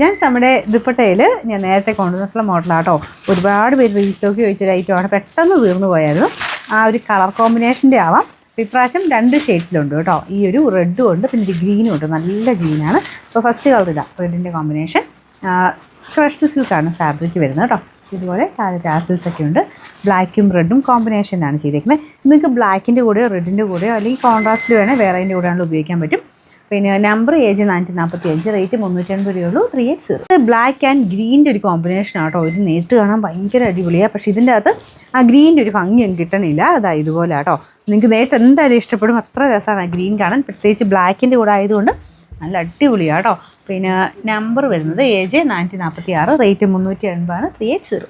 ഞാൻ നമ്മുടെ ദുപ്പട്ടയിൽ ഞാൻ നേരത്തെ കൊണ്ടുവന്നിട്ടുള്ള മോഡലാട്ടോ. ഒരുപാട് പേര് റീസ്റ്റോക്ക് ചോദിച്ചൊരു ഐറ്റമാണ്, പെട്ടെന്ന് തീർന്നു പോയായിരുന്നു. ആ ഒരു കളർ കോമ്പിനേഷൻ്റെ ആവാം. ഇപ്രാവശ്യം 2 ഷെയ്ഡ്സിലുണ്ട് കേട്ടോ. ഈ ഒരു റെഡും ഉണ്ട്, പിന്നെ ഒരു ഗ്രീനും ഉണ്ട്. നല്ല ഗ്രീനാണ്. അപ്പോൾ ഫസ്റ്റ് കളർ ഇതാ റെഡിൻ്റെ കോമ്പിനേഷൻ. ക്രഷ്ഡ് സിൽക്കാണ് ഫാബ്രിക് വരുന്നത് കേട്ടോ. ഇതുപോലെ താഴെ ടാസിൽസൊക്കെ ഉണ്ട്. ബ്ലാക്കും റെഡും കോമ്പിനേഷനാണ് ചെയ്തേക്കുന്നത്. നിങ്ങൾക്ക് ബ്ലാക്കിൻ്റെ കൂടെയോ റെഡിൻ്റെ കൂടെയോ അല്ലെങ്കിൽ കോൺട്രാസ്റ്റിൽ വേണേൽ വേറെതിൻ്റെ കൂടെയാണല്ലോ ഉപയോഗിക്കാൻ പറ്റും. പിന്നെ നമ്പർ AJ 445, റേറ്റ് 380 രൂപയുള്ളൂ. 380. ബ്ലാക്ക് ആൻഡ് ഗ്രീൻ്റെ ഒരു കോമ്പിനേഷൻ ആട്ടോ. ഇത് നേരിട്ട് കാണാൻ ഭയങ്കര അടിപൊളിയാണ്. പക്ഷേ ഇതിൻ്റെ അകത്ത് ആ ഗ്രീൻ്റെ ഒരു ഭംഗിയൊന്നും കിട്ടണില്ല. അതാ ഇതുപോലെ ആട്ടോ. നിങ്ങൾക്ക് നേരിട്ട് എന്തായാലും ഇഷ്ടപ്പെടും. അത്ര രസമാണ് ആ ഗ്രീൻ കാണാൻ. പ്രത്യേകിച്ച് ബ്ലാക്കിൻ്റെ കൂടെ ആയതുകൊണ്ട് നല്ല അടിപൊളിയാണ് കേട്ടോ. പിന്നെ നമ്പർ വരുന്നത് AJ 446, റേറ്റ് 380 ആണ്. 380.